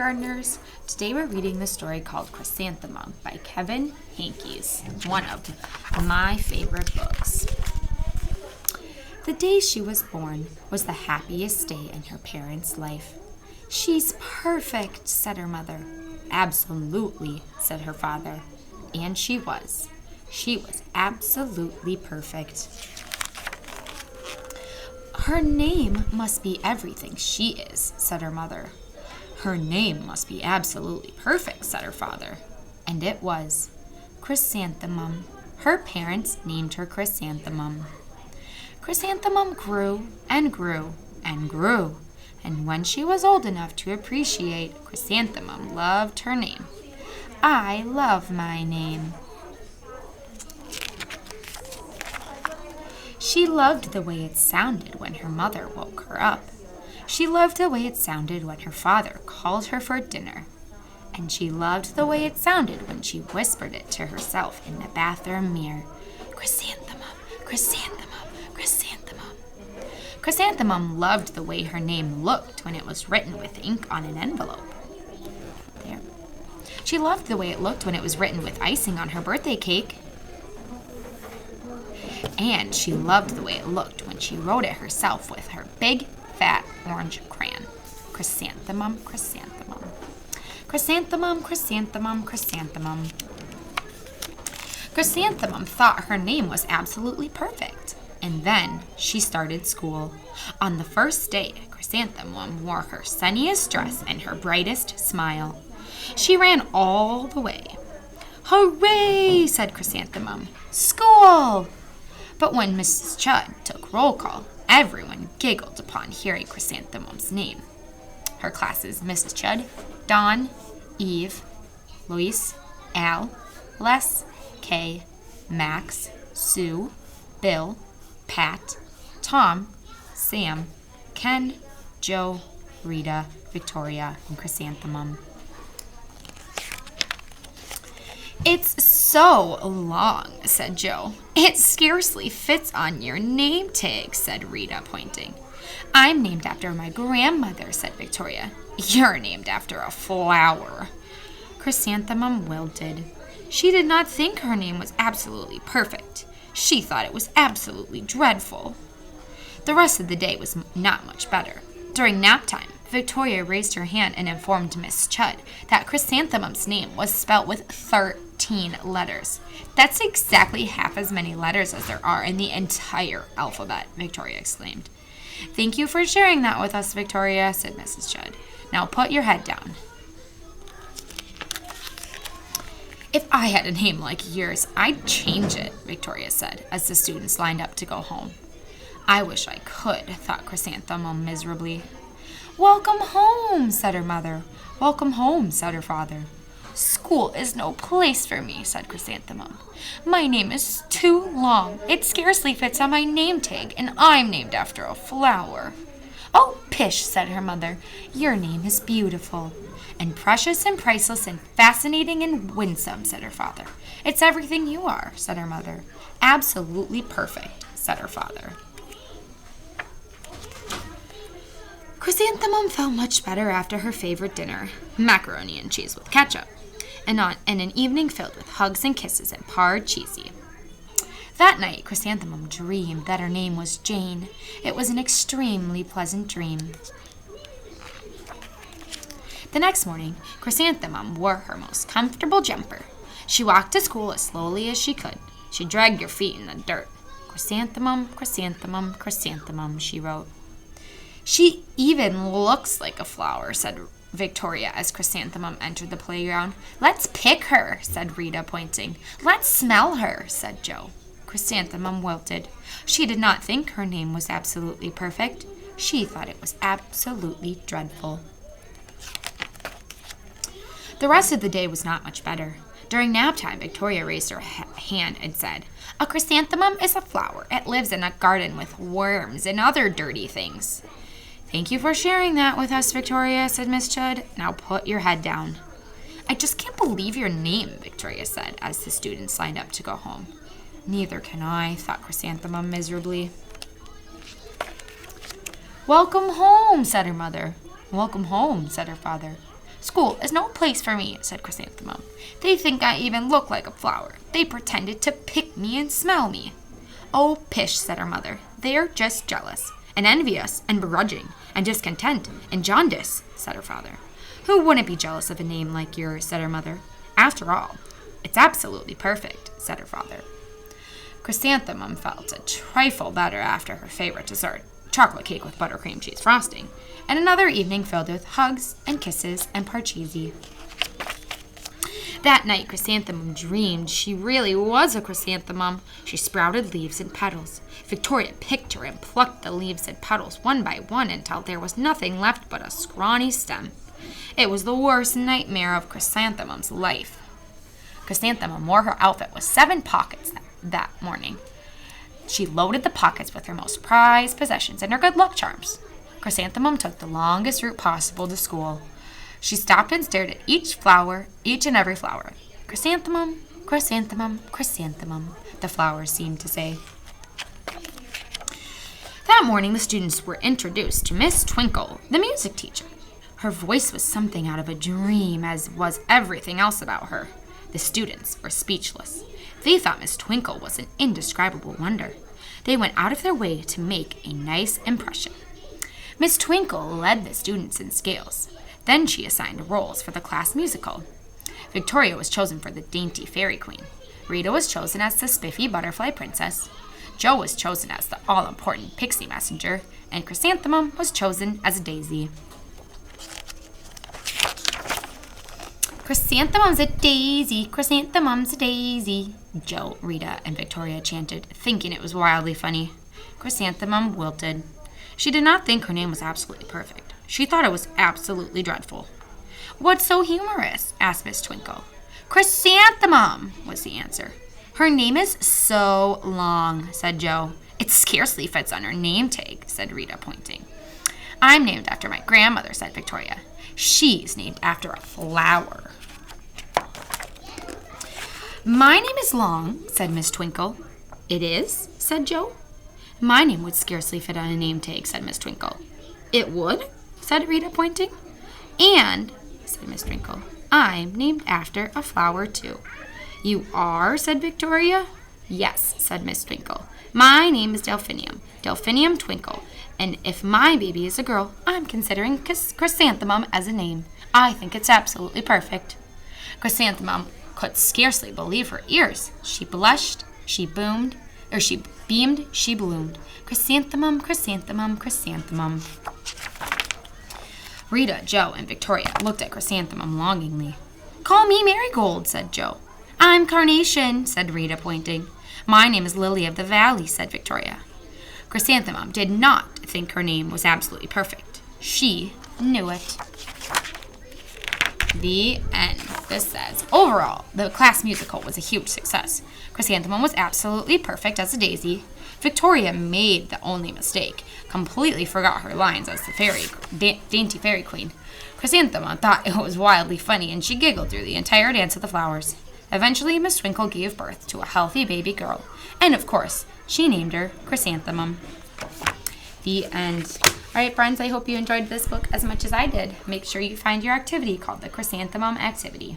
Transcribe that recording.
Gardeners. Today we're reading the story called Chrysanthemum by Kevin Hankes, one of my favorite books. The day she was born was the happiest day in her parents' life. "She's perfect," said her mother. "Absolutely," said her father. And she was. She was absolutely perfect. "Her name must be everything she is," said her mother. "Her name must be absolutely perfect," said her father. And it was. Chrysanthemum. Her parents named her Chrysanthemum. Chrysanthemum grew and grew and grew, and when she was old enough to appreciate, Chrysanthemum loved her name. "I love my name." She loved the way it sounded when her mother woke her up. She loved the way it sounded when her father called her for dinner. And she loved the way it sounded when she whispered it to herself in the bathroom mirror. "Chrysanthemum, chrysanthemum, chrysanthemum." Chrysanthemum loved the way her name looked when it was written with ink on an envelope. There. She loved the way it looked when it was written with icing on her birthday cake. And she loved the way it looked when she wrote it herself with her big, fat orange crayon. Chrysanthemum, chrysanthemum. Chrysanthemum, chrysanthemum, chrysanthemum. Chrysanthemum thought her name was absolutely perfect. And then she started school. On the first day, Chrysanthemum wore her sunniest dress and her brightest smile. She ran all the way. "Hooray!" said Chrysanthemum. "School!" But when Mrs. Chudd took roll call, everyone giggled upon hearing Chrysanthemum's name. Her classes: Mrs. Chudd, Dawn, Eve, Lois, Al, Les, Kay, Max, Sue, Bill, Pat, Tom, Sam, Ken, Joe, Rita, Victoria, and Chrysanthemum. "It's so long," said Joe. "It scarcely fits on your name tag," said Rita, pointing. "I'm named after my grandmother," said Victoria. "You're named after a flower." Chrysanthemum wilted. She did not think her name was absolutely perfect. She thought it was absolutely dreadful. The rest of the day was not much better. During nap time, Victoria raised her hand and informed Miss Chudd that Chrysanthemum's name was spelt with 13 letters. "That's exactly half as many letters as there are in the entire alphabet," Victoria exclaimed. "Thank you for sharing that with us, Victoria," said Mrs. Chudd. "Now put your head down." "If I had a name like yours, I'd change it," Victoria said, as the students lined up to go home. "I wish I could," thought Chrysanthemum miserably. "Welcome home," said her mother. "Welcome home," said her father. "School is no place for me," said Chrysanthemum. "My name is too long. It scarcely fits on my name tag, and I'm named after a flower." "Oh, pish," said her mother. "Your name is beautiful." "And precious and priceless and fascinating and winsome," said her father. "It's everything you are," said her mother. "Absolutely perfect," said her father. Chrysanthemum felt much better after her favorite dinner, macaroni and cheese with ketchup, and an evening filled with hugs and kisses and parcheesi. That night, Chrysanthemum dreamed that her name was Jane. It was an extremely pleasant dream. The next morning, Chrysanthemum wore her most comfortable jumper. She walked to school as slowly as she could. She dragged her feet in the dirt. "Chrysanthemum, chrysanthemum, chrysanthemum," she wrote. "She even looks like a flower," said Victoria as Chrysanthemum entered the playground. "Let's pick her," said Rita, pointing. "Let's smell her," said Joe. Chrysanthemum wilted. She did not think her name was absolutely perfect. She thought it was absolutely dreadful. The rest of the day was not much better. During nap time, Victoria raised her hand and said, "A chrysanthemum is a flower. It lives in a garden with worms and other dirty things." "Thank you for sharing that with us, Victoria," said Miss Chudd. "Now put your head down." "I just can't believe your name," Victoria said, as the students lined up to go home. "Neither can I," thought Chrysanthemum miserably. "Welcome home," said her mother. "Welcome home," said her father. School is no place for me, said Chrysanthemum. They think I even look like a flower. They pretended to pick me and smell me. Oh, pish, said her mother. They're just jealous, and envious, and begrudging, and discontent, and jaundice, said her father. Who wouldn't be jealous of a name like yours, said her mother. After all, it's absolutely perfect, said her father. Chrysanthemum felt a trifle better after her favorite dessert, chocolate cake with buttercream cheese frosting, and another evening filled with hugs and kisses and parcheesi. That night, Chrysanthemum dreamed she really was a chrysanthemum. She sprouted leaves and petals. Victoria picked her and plucked the leaves and petals one by one until there was nothing left but a scrawny stem. It was the worst nightmare of Chrysanthemum's life. Chrysanthemum wore her outfit with 7 pockets that morning. She loaded the pockets with her most prized possessions and her good luck charms. Chrysanthemum took the longest route possible to school. She stopped and stared at each and every flower. Chrysanthemum, chrysanthemum, chrysanthemum, the flowers seemed to say. That morning, the students were introduced to Miss Twinkle, the music teacher. Her voice was something out of a dream, as was everything else about her. The students were speechless. They thought Miss Twinkle was an indescribable wonder. They went out of their way to make a nice impression. Miss Twinkle led the students in scales. Then she assigned roles for the class musical. Victoria was chosen for the dainty fairy queen. Rita was chosen as the spiffy butterfly princess. Jo was chosen as the all-important pixie messenger, and Chrysanthemum was chosen as a daisy. Chrysanthemum's a daisy, chrysanthemum's a daisy, Jo, Rita, and Victoria chanted, thinking it was wildly funny. Chrysanthemum wilted. She did not think her name was absolutely perfect. She thought it was absolutely dreadful. What's so humorous? Asked Miss Twinkle. Chrysanthemum, was the answer. Her name is so long, said Jo. It scarcely fits on her name tag, said Rita, pointing. I'm named after my grandmother, said Victoria. She's named after a flower. My name is Long, said Miss Twinkle. It is, said Jo. My name would scarcely fit on a name tag, said Miss Twinkle. It would, said Rita, pointing. And, said Miss Twinkle, I'm named after a flower, too. You are, said Victoria. Yes, said Miss Twinkle. My name is Delphinium, Delphinium Twinkle. And if my baby is a girl, I'm considering Chrysanthemum as a name. I think it's absolutely perfect. Chrysanthemum could scarcely believe her ears. She blushed, she beamed, she bloomed. Chrysanthemum, chrysanthemum, chrysanthemum. Rita, Jo, and Victoria looked at Chrysanthemum longingly. Call me Marigold, said Jo. I'm Carnation, said Rita, pointing. My name is Lily of the Valley, said Victoria. Chrysanthemum did not think her name was absolutely perfect. She knew it. The end. This says, overall, the class musical was a huge success. Chrysanthemum was absolutely perfect as a daisy. Victoria made the only mistake, completely forgot her lines as the dainty fairy queen. Chrysanthemum thought it was wildly funny, and she giggled through the entire dance of the flowers. Eventually, Miss Twinkle gave birth to a healthy baby girl, and of course, she named her Chrysanthemum. The end. All right, friends, I hope you enjoyed this book as much as I did. Make sure you find your activity called the Chrysanthemum Activity.